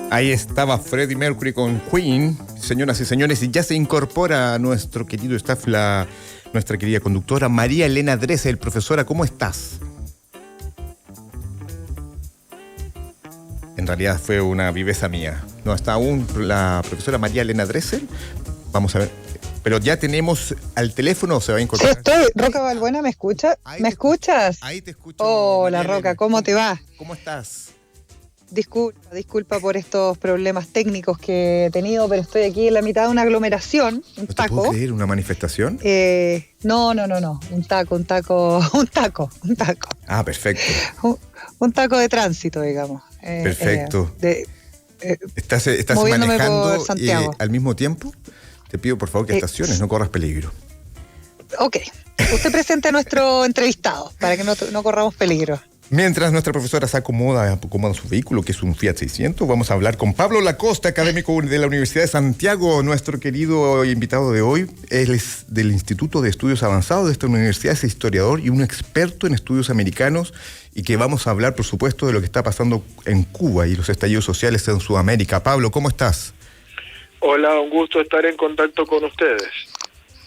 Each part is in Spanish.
Ahí estaba Freddie Mercury con Queen, señoras y señores, y ya se incorpora a nuestro querido staff nuestra querida conductora María Elena Dressel. Profesora, ¿cómo estás? En realidad fue una viveza mía. No está aún la profesora María Elena Dressel. Vamos a ver. Pero ya tenemos al teléfono, ¿se va a incorporar? Sí, estoy. Roca Balbuena, ¿me escuchas? ¿Me escuchas? Ahí te escucho. Hola, María Roca, Elena. ¿cómo te va? ¿Cómo estás? Disculpa por estos problemas técnicos que he tenido, pero estoy aquí en la mitad de una aglomeración, un ¿No te taco. puedo creer? ¿Una manifestación? No, un taco. Ah, perfecto. Un taco de tránsito, digamos. Perfecto. ¿Estás moviéndome manejando por Santiago. al mismo tiempo? Te pido por favor que estaciones, no corras peligro. Ok. Usted presente a nuestro entrevistado para que no corramos peligro. Mientras nuestra profesora se acomoda su vehículo, que es un Fiat 600, vamos a hablar con Pablo Lacosta, académico de la Universidad de Santiago, nuestro querido invitado de hoy. Él es del Instituto de Estudios Avanzados de esta universidad, es historiador y un experto en estudios americanos, y que vamos a hablar, por supuesto, de lo que está pasando en Cuba y los estallidos sociales en Sudamérica. Pablo, ¿cómo estás? Hola, un gusto estar en contacto con ustedes.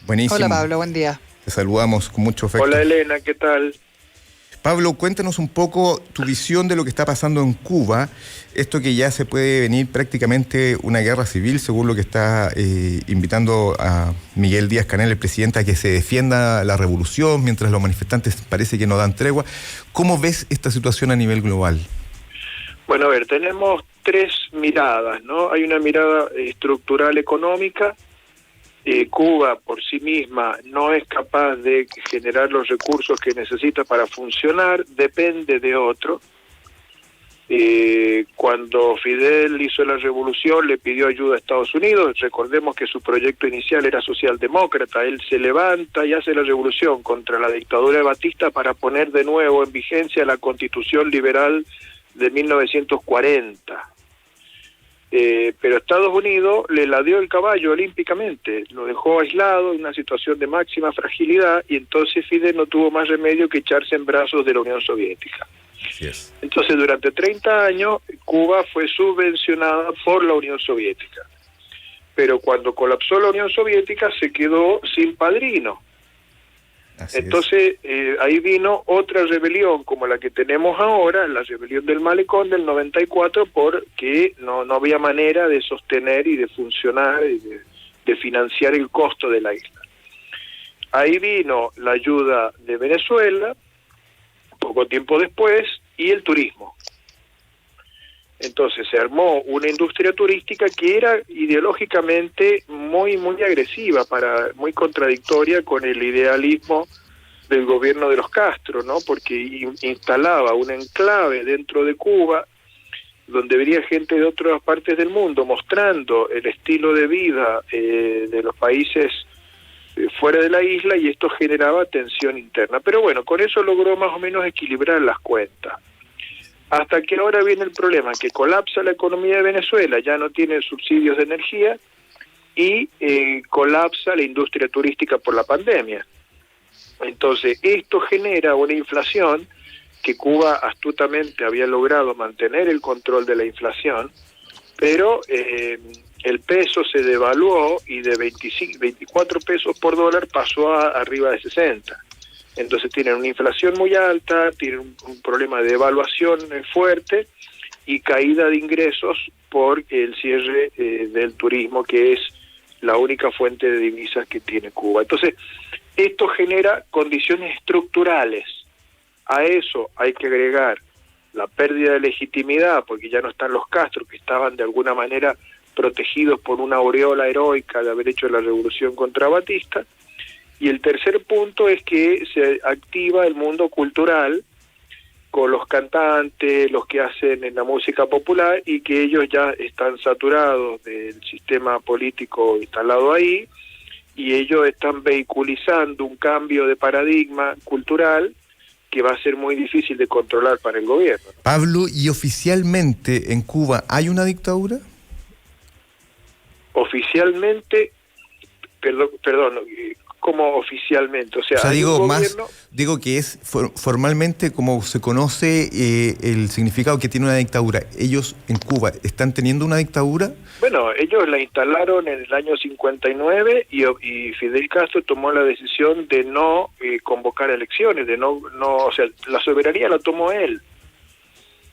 Buenísimo. Hola, Pablo, buen día. Te saludamos con mucho afecto. Hola, Elena, ¿qué tal? Pablo, cuéntanos un poco tu visión de lo que está pasando en Cuba, esto que ya se puede venir prácticamente una guerra civil, según lo que está invitando a Miguel Díaz-Canel, el presidente, a que se defienda la revolución, mientras los manifestantes parece que no dan tregua. ¿Cómo ves esta situación a nivel global? Bueno, a ver, tenemos tres miradas, ¿no? Hay una mirada estructural económica. Cuba por sí misma no es capaz de generar los recursos que necesita para funcionar, depende de otro. Cuando Fidel hizo la revolución le pidió ayuda a Estados Unidos. Recordemos que su proyecto inicial era socialdemócrata. Él se levanta y hace la revolución contra la dictadura de Batista para poner de nuevo en vigencia la Constitución liberal de 1940. Pero Estados Unidos le ladeó el caballo olímpicamente, lo dejó aislado en una situación de máxima fragilidad, y entonces Fidel no tuvo más remedio que echarse en brazos de la Unión Soviética. Así es. Entonces durante 30 años Cuba fue subvencionada por la Unión Soviética, pero cuando colapsó la Unión Soviética se quedó sin padrino. Entonces ahí vino otra rebelión como la que tenemos ahora, la rebelión del Malecón del 94, porque no había manera de sostener y de funcionar y de financiar el costo de la isla. Ahí vino la ayuda de Venezuela poco tiempo después, y el turismo. Entonces se armó una industria turística que era ideológicamente muy agresiva, muy contradictoria con el idealismo del gobierno de los Castro, ¿no? Porque instalaba un enclave dentro de Cuba donde venía gente de otras partes del mundo mostrando el estilo de vida de los países fuera de la isla, y esto generaba tensión interna. Pero bueno, con eso logró más o menos equilibrar las cuentas. Hasta que ahora viene el problema, que colapsa la economía de Venezuela, ya no tiene subsidios de energía, y colapsa la industria turística por la pandemia. Entonces, esto genera una inflación que Cuba astutamente había logrado mantener el control de la inflación, pero el peso se devaluó y de 24 pesos por dólar pasó a arriba de 60. Entonces tienen una inflación muy alta, tienen un problema de devaluación fuerte y caída de ingresos por el cierre del turismo, que es la única fuente de divisas que tiene Cuba. Entonces, esto genera condiciones estructurales. A eso hay que agregar la pérdida de legitimidad, porque ya no están los Castro, que estaban de alguna manera protegidos por una aureola heroica de haber hecho la revolución contra Batista. Y el tercer punto es que se activa el mundo cultural con los cantantes, los que hacen en la música popular, y que ellos ya están saturados del sistema político instalado ahí, y ellos están vehiculizando un cambio de paradigma cultural que va a ser muy difícil de controlar para el gobierno. Pablo, ¿y oficialmente en Cuba hay una dictadura? Oficialmente, perdón, como oficialmente. O sea, hay digo un gobierno... digo que es formalmente como se conoce el significado que tiene una dictadura. Ellos en Cuba están teniendo una dictadura. Bueno, ellos la instalaron en el año 59 y Fidel Castro tomó la decisión de no convocar elecciones, o sea, la soberanía la tomó él.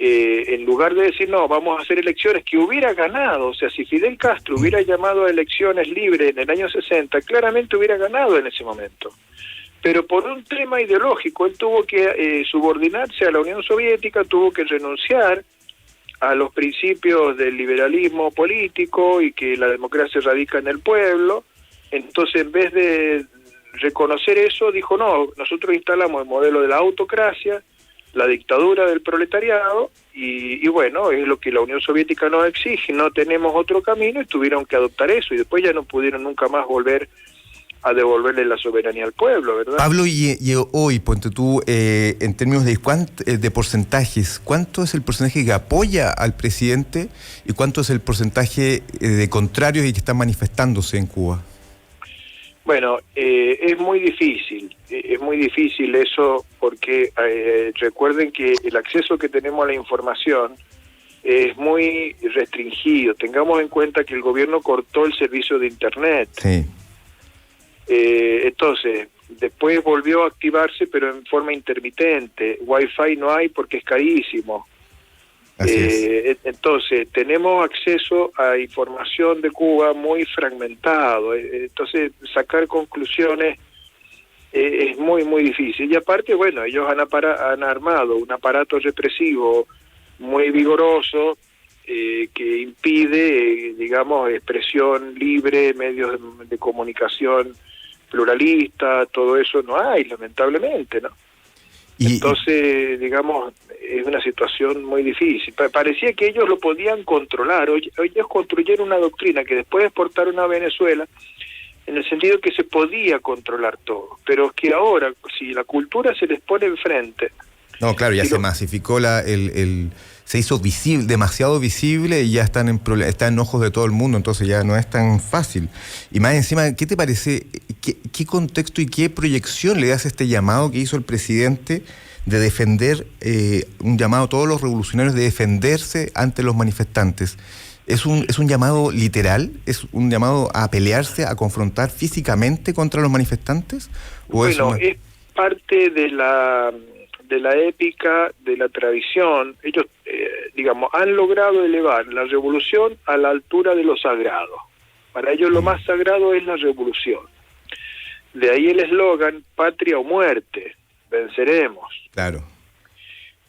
En lugar de decir, no, vamos a hacer elecciones, que hubiera ganado, o sea, si Fidel Castro hubiera llamado a elecciones libres en el año 60, claramente hubiera ganado en ese momento. Pero por un tema ideológico, él tuvo que subordinarse a la Unión Soviética, tuvo que renunciar a los principios del liberalismo político y que la democracia radica en el pueblo. Entonces, en vez de reconocer eso, dijo, no, nosotros instalamos el modelo de la autocracia, la dictadura del proletariado, y bueno, es lo que la Unión Soviética nos exige, no tenemos otro camino, y tuvieron que adoptar eso, y después ya no pudieron nunca más volver a devolverle la soberanía al pueblo, ¿verdad? Pablo, y hoy, ponte tú, en términos de porcentajes, ¿cuánto es el porcentaje que apoya al presidente y cuánto es el porcentaje de contrarios y que están manifestándose en Cuba? Bueno, es muy difícil eso porque recuerden que el acceso que tenemos a la información es muy restringido. Tengamos en cuenta que el gobierno cortó el servicio de Internet. Sí. Entonces, después volvió a activarse, pero en forma intermitente. Wi-Fi no hay porque es carísimo. Entonces, tenemos acceso a información de Cuba muy fragmentado. Entonces, sacar conclusiones es muy, muy difícil. Y aparte, bueno, ellos han armado un aparato represivo muy vigoroso que impide, digamos, expresión libre, medios de comunicación pluralista, todo eso no hay, lamentablemente, ¿no? Entonces, digamos, es una situación muy difícil. Parecía que ellos lo podían controlar. Ellos construyeron una doctrina que después exportaron a Venezuela en el sentido que se podía controlar todo. Pero es que ahora, si la cultura se les pone enfrente... No, claro, ya se masificó se hizo visible, demasiado visible, y ya está en ojos de todo el mundo, entonces ya no es tan fácil. Y más encima, ¿qué te parece? ¿Qué contexto y qué proyección le das a este llamado que hizo el presidente de defender, un llamado a todos los revolucionarios de defenderse ante los manifestantes? ¿Es un llamado literal? ¿Es un llamado a pelearse, a confrontar físicamente contra los manifestantes? Bueno, es parte de la épica, de la tradición. Ellos, digamos, han logrado elevar la revolución a la altura de lo sagrado. Para ellos lo más sagrado es la revolución. De ahí el eslogan, patria o muerte, venceremos. Claro.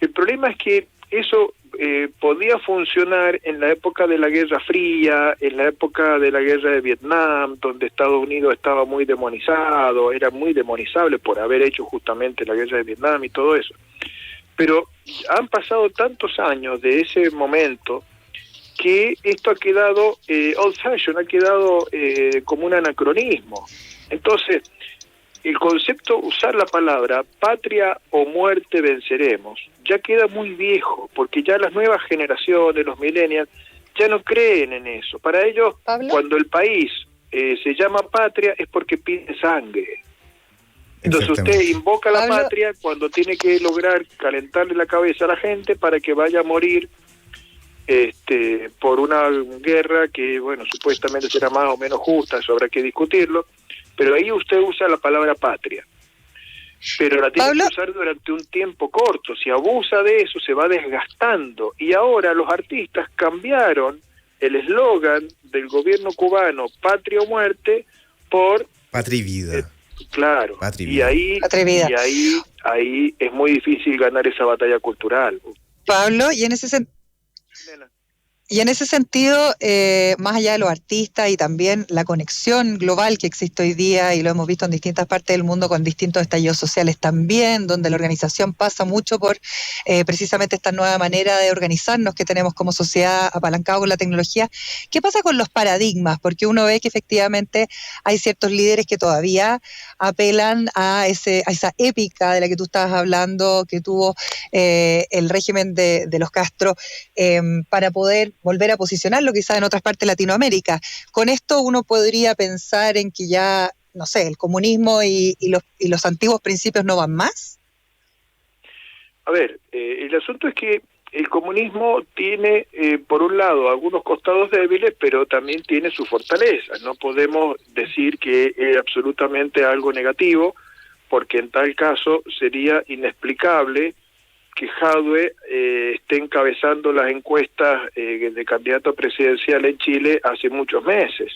El problema es que eso podía funcionar en la época de la Guerra Fría, en la época de la Guerra de Vietnam, donde Estados Unidos estaba muy demonizado, era muy demonizable por haber hecho justamente la Guerra de Vietnam y todo eso. Pero han pasado tantos años de ese momento que esto ha quedado old fashion, ha quedado como un anacronismo. Entonces, el concepto, usar la palabra patria o muerte venceremos, ya queda muy viejo, porque ya las nuevas generaciones, los millennials, ya no creen en eso. Para ellos, ¿Pablo? Cuando el país se llama patria es porque pide sangre. Entonces usted invoca la patria cuando tiene que lograr calentarle la cabeza a la gente para que vaya a morir por una guerra que, bueno, supuestamente será más o menos justa, eso habrá que discutirlo, pero ahí usted usa la palabra patria. Pero la tiene que usar durante un tiempo corto. Si abusa de eso, se va desgastando. Y ahora los artistas cambiaron el eslogan del gobierno cubano, patria o muerte, por... Patria y vida. Claro. Patria y vida. Ahí es muy difícil ganar esa batalla cultural. Pablo, y en ese sentido... Y en ese sentido, más allá de los artistas y también la conexión global que existe hoy día, y lo hemos visto en distintas partes del mundo con distintos estallidos sociales también, donde la organización pasa mucho por precisamente esta nueva manera de organizarnos que tenemos como sociedad apalancado con la tecnología. ¿Qué pasa con los paradigmas? Porque uno ve que efectivamente hay ciertos líderes que todavía apelan a esa épica de la que tú estabas hablando, que tuvo el régimen de los Castro, para poder volver a posicionarlo quizás en otras partes de Latinoamérica. Con esto uno podría pensar en que ya no sé, el comunismo y los antiguos principios no van más? A ver, el asunto es que el comunismo tiene, por un lado, algunos costados débiles, pero también tiene sus fortalezas. No podemos decir que es absolutamente algo negativo, porque en tal caso sería inexplicable que Jadwe esté encabezando las encuestas de candidato presidencial en Chile hace muchos meses.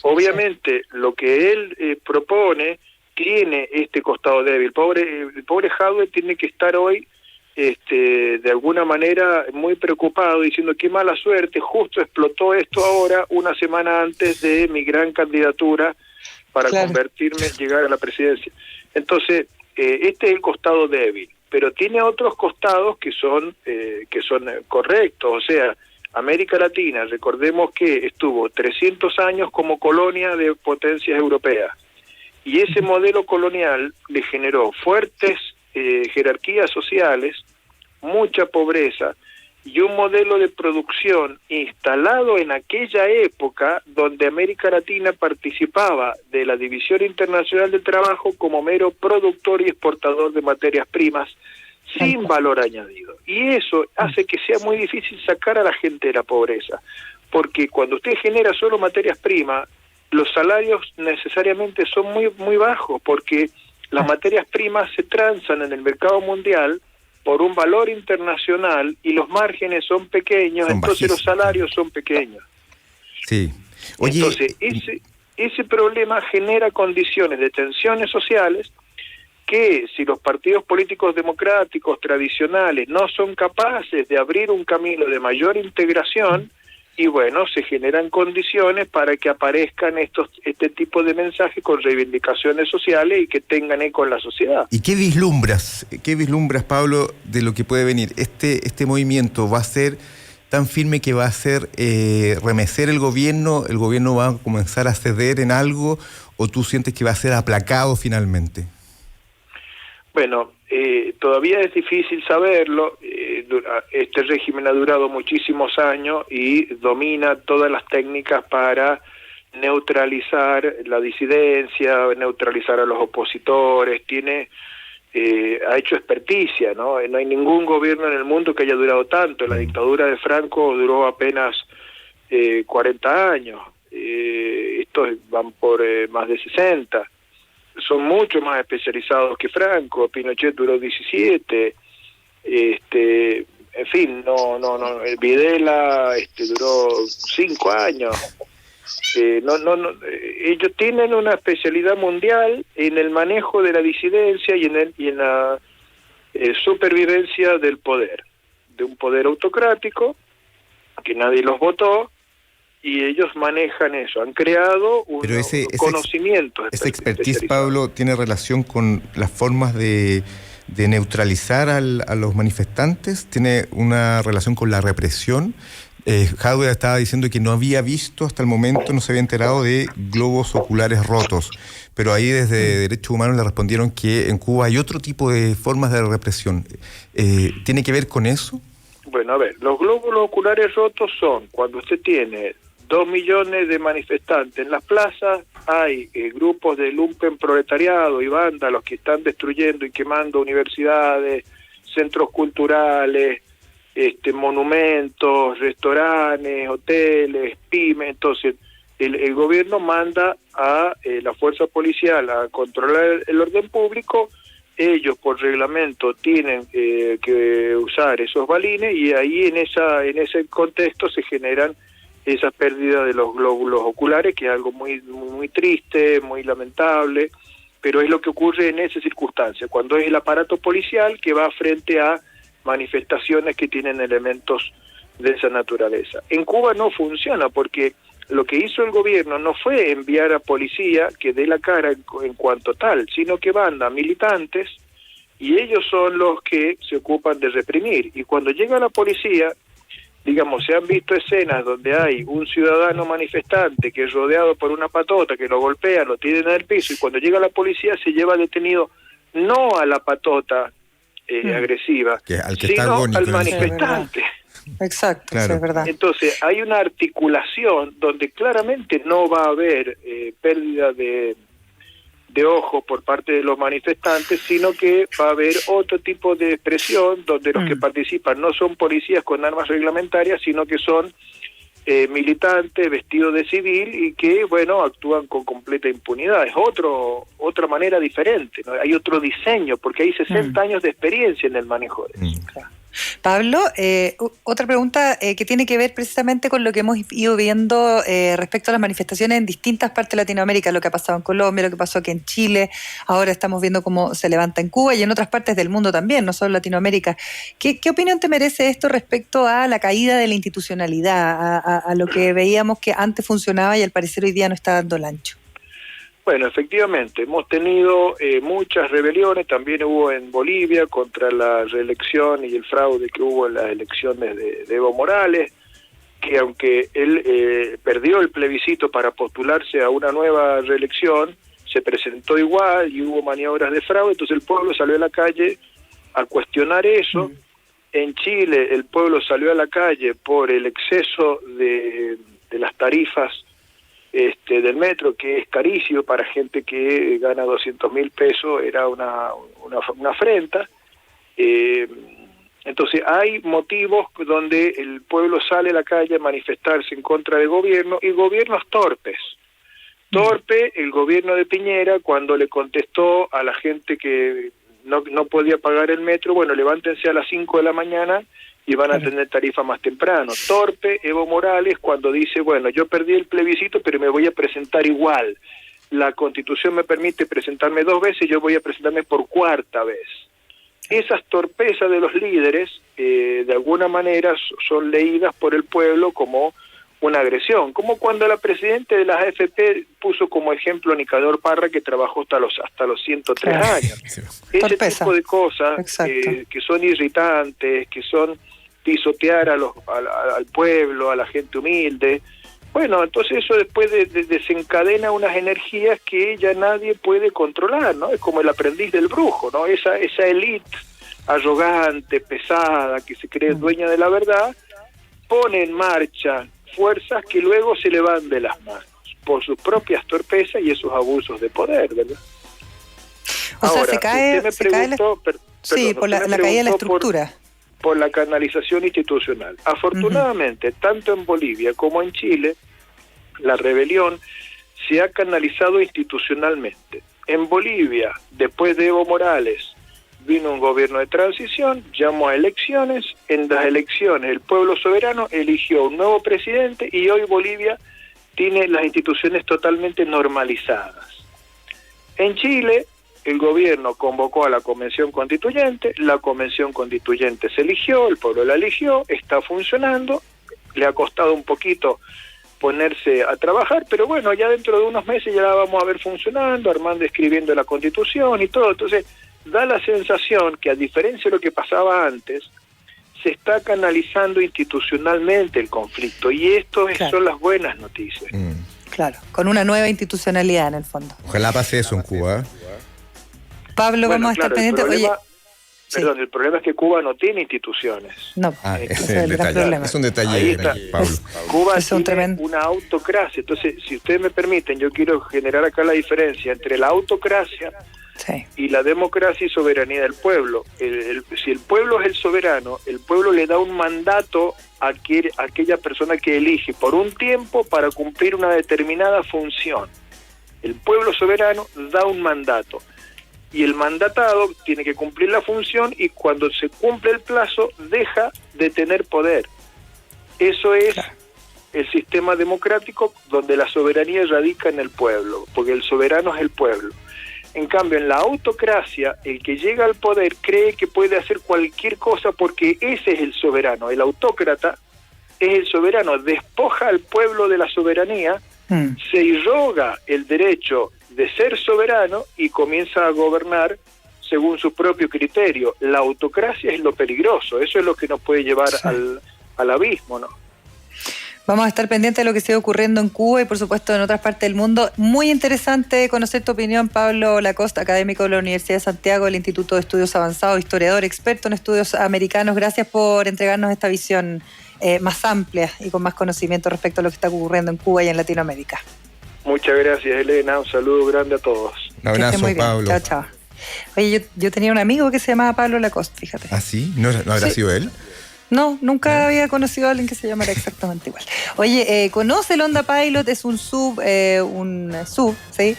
Obviamente, lo que él propone tiene este costado débil. El pobre Jadwe tiene que estar hoy de alguna manera muy preocupado, diciendo qué mala suerte, justo explotó esto ahora, una semana antes de mi gran candidatura para llegar a la presidencia. Entonces, este es el costado débil, pero tiene otros costados que son correctos. O sea, América Latina, recordemos que estuvo 300 años como colonia de potencias europeas, y ese modelo colonial le generó fuertes jerarquías sociales, mucha pobreza y un modelo de producción instalado en aquella época donde América Latina participaba de la División Internacional del Trabajo como mero productor y exportador de materias primas sin valor añadido. Y eso hace que sea muy difícil sacar a la gente de la pobreza, porque cuando usted genera solo materias primas, los salarios necesariamente son muy bajos, porque las materias primas se transan en el mercado mundial por un valor internacional y los márgenes son pequeños, entonces los salarios son pequeños. Sí. Oye, entonces, ese problema genera condiciones de tensiones sociales que, si los partidos políticos democráticos tradicionales no son capaces de abrir un camino de mayor integración, y bueno, se generan condiciones para que aparezcan este tipo de mensajes con reivindicaciones sociales y que tengan eco en la sociedad. ¿Y qué vislumbras, Pablo, de lo que puede venir? ¿Este movimiento va a ser tan firme que va a hacer remecer el gobierno va a comenzar a ceder en algo, o tú sientes que va a ser aplacado finalmente? Bueno, todavía es difícil saberlo. Este régimen ha durado muchísimos años y domina todas las técnicas para neutralizar la disidencia, neutralizar a los opositores. Ha hecho experticia, ¿no? No hay ningún gobierno en el mundo que haya durado tanto. La dictadura de Franco duró apenas 40 años. Estos van por más de 60. Son mucho más especializados que Franco. Pinochet duró 17, en fin, no, Videla duró 5 años. Ellos tienen una especialidad mundial en el manejo de la disidencia y en la supervivencia del poder, de un poder autocrático que nadie los votó. Y ellos manejan eso, han creado un conocimiento. ¿Esa expertise, Pablo, tiene relación con las formas de neutralizar a los manifestantes? ¿Tiene una relación con la represión? Jadwe estaba diciendo que no había visto hasta el momento, no se había enterado de globos oculares rotos, pero ahí desde Derechos Humanos le respondieron que en Cuba hay otro tipo de formas de represión. ¿Tiene que ver con eso? Bueno, a ver, los globos oculares rotos son cuando usted tiene 2 millones de manifestantes en las plazas, hay grupos de lumpen proletariado y vándalos que están destruyendo y quemando universidades, centros culturales, monumentos, restaurantes, hoteles, pymes. Entonces el gobierno manda a la fuerza policial a controlar el orden público. Ellos por reglamento tienen que usar esos balines, y ahí en ese contexto se generan esas pérdidas de los glóbulos oculares, que es algo muy triste, muy lamentable, pero es lo que ocurre en esa circunstancia, cuando es el aparato policial que va frente a manifestaciones que tienen elementos de esa naturaleza. En Cuba no funciona, porque lo que hizo el gobierno no fue enviar a policía que dé la cara en cuanto tal, sino que manda militantes, y ellos son los que se ocupan de reprimir. Y cuando llega la policía, digamos, se han visto escenas donde hay un ciudadano manifestante que es rodeado por una patota que lo golpea, lo tiran en el piso, y cuando llega la policía se lleva detenido no a la patota agresiva, sino al manifestante. Exacto, claro. Sí, es verdad. Entonces hay una articulación donde claramente no va a haber pérdida de de ojos por parte de los manifestantes, sino que va a haber otro tipo de expresión donde los que participan no son policías con armas reglamentarias, sino que son militantes vestidos de civil y que, bueno, actúan con completa impunidad. Es otra manera diferente, ¿no? Hay otro diseño, porque hay 60 años de experiencia en el manejo de eso. Pablo, otra pregunta que tiene que ver precisamente con lo que hemos ido viendo respecto a las manifestaciones en distintas partes de Latinoamérica, lo que ha pasado en Colombia, lo que pasó aquí en Chile, ahora estamos viendo cómo se levanta en Cuba y en otras partes del mundo también, no solo en Latinoamérica. ¿Qué opinión te merece esto respecto a la caída de la institucionalidad, a lo que veíamos que antes funcionaba y al parecer hoy día no está dando el ancho? Bueno, efectivamente, hemos tenido muchas rebeliones, también hubo en Bolivia contra la reelección y el fraude que hubo en las elecciones de Evo Morales, que aunque él perdió el plebiscito para postularse a una nueva reelección, se presentó igual y hubo maniobras de fraude, entonces el pueblo salió a la calle a cuestionar eso. En Chile el pueblo salió a la calle por el exceso de las tarifas del metro, que es carísimo para gente que gana 200.000 pesos, era una afrenta. Entonces hay motivos donde el pueblo sale a la calle a manifestarse en contra del gobierno, y gobiernos torpes. Torpe el gobierno de Piñera cuando le contestó a la gente que no podía pagar el metro, bueno, levántense a las 5 de la mañana y van a tener tarifa más temprano. Torpe Evo Morales cuando dice, bueno, yo perdí el plebiscito, pero me voy a presentar igual. La Constitución me permite presentarme 2 veces, yo voy a presentarme por 4ª vez. Esas torpezas de los líderes, de alguna manera, son leídas por el pueblo como una agresión. Como cuando la presidenta de las AFP puso como ejemplo a Nicanor Parra, que trabajó hasta los 103 años. Ese Torpeza. tipo de cosas que son irritantes, que son pisotear al pueblo, a la gente humilde. Bueno, entonces eso después desencadena unas energías que ya nadie puede controlar, ¿no? Es como el aprendiz del brujo, ¿no? Esa élite arrogante, pesada, que se cree dueña de la verdad, pone en marcha fuerzas que luego se le van de las manos por sus propias torpezas y esos abusos de poder, ¿verdad? O sea, se cae por la caída de la estructura. Por la canalización institucional. Afortunadamente, tanto en Bolivia como en Chile, la rebelión se ha canalizado institucionalmente. En Bolivia, después de Evo Morales, vino un gobierno de transición, llamó a elecciones, en las elecciones el pueblo soberano eligió un nuevo presidente y hoy Bolivia tiene las instituciones totalmente normalizadas. En Chile, el gobierno convocó a la Convención Constituyente, la Convención Constituyente se eligió, el pueblo la eligió, está funcionando, le ha costado un poquito ponerse a trabajar, pero bueno, ya dentro de unos meses ya la vamos a ver funcionando, armando, escribiendo la Constitución y todo. Entonces, da la sensación que, a diferencia de lo que pasaba antes, se está canalizando institucionalmente el conflicto, y esto son las buenas noticias. Claro, con una nueva institucionalidad en el fondo. Ojalá pase eso en Cuba. Pablo, vamos a estar pendientes. El problema es que Cuba no tiene instituciones. No, ese es el gran problema. Es un detalle, Pablo. Cuba tiene una autocracia. Entonces, si ustedes me permiten, yo quiero generar acá la diferencia entre la autocracia y la democracia y soberanía del pueblo. Si el pueblo es el soberano, el pueblo le da un mandato a aquella persona que elige por un tiempo para cumplir una determinada función. El pueblo soberano da un mandato. Y el mandatado tiene que cumplir la función, y cuando se cumple el plazo deja de tener poder. Eso es el sistema democrático, donde la soberanía radica en el pueblo, porque el soberano es el pueblo. En cambio, en la autocracia, el que llega al poder cree que puede hacer cualquier cosa porque ese es el soberano. El autócrata es el soberano, despoja al pueblo de la soberanía, se irroga el derecho de ser soberano y comienza a gobernar según su propio criterio. La autocracia es lo peligroso, eso es lo que nos puede llevar al abismo, ¿no? Vamos a estar pendientes de lo que sigue ocurriendo en Cuba y, por supuesto, en otras partes del mundo. Muy interesante conocer tu opinión, Pablo Lacoste, académico de la Universidad de Santiago, del Instituto de Estudios Avanzados, historiador, experto en estudios americanos. Gracias por entregarnos esta visión más amplia y con más conocimiento respecto a lo que está ocurriendo en Cuba y en Latinoamérica. Muchas gracias, Elena. Un saludo grande a todos. Un abrazo, muy bien. Pablo. Chao, chao. Oye, yo tenía un amigo que se llamaba Pablo Lacoste, fíjate. ¿Ah, sí? ¿No habrá Sí. sido él? No, nunca había conocido a alguien que se llamara exactamente igual. Oye, conoce el Honda Pilot, es un SUV, ¿sí?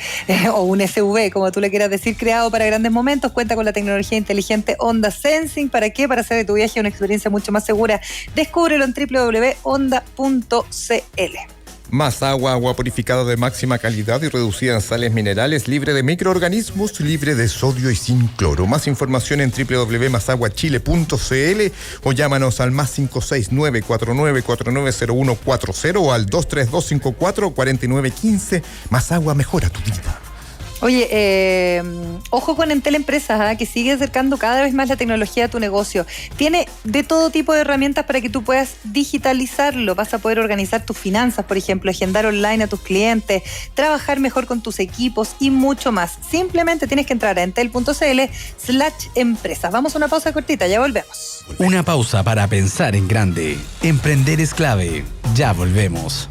O un SUV, como tú le quieras decir, creado para grandes momentos. Cuenta con la tecnología inteligente Honda Sensing. ¿Para qué? Para hacer de tu viaje una experiencia mucho más segura. Descúbrelo en www.honda.cl. Más agua purificada de máxima calidad y reducida en sales minerales, libre de microorganismos, libre de sodio y sin cloro. Más información en www.masaguachile.cl o llámanos al +569 49490140 o al 23254-4915. Más agua mejora tu vida. Oye, ojo con Entel Empresas, que sigue acercando cada vez más la tecnología a tu negocio. Tiene de todo tipo de herramientas para que tú puedas digitalizarlo. Vas a poder organizar tus finanzas, por ejemplo, agendar online a tus clientes, trabajar mejor con tus equipos y mucho más. Simplemente tienes que entrar a entel.cl/empresas. Vamos a una pausa cortita, ya volvemos. Una pausa para pensar en grande. Emprender es clave. Ya volvemos.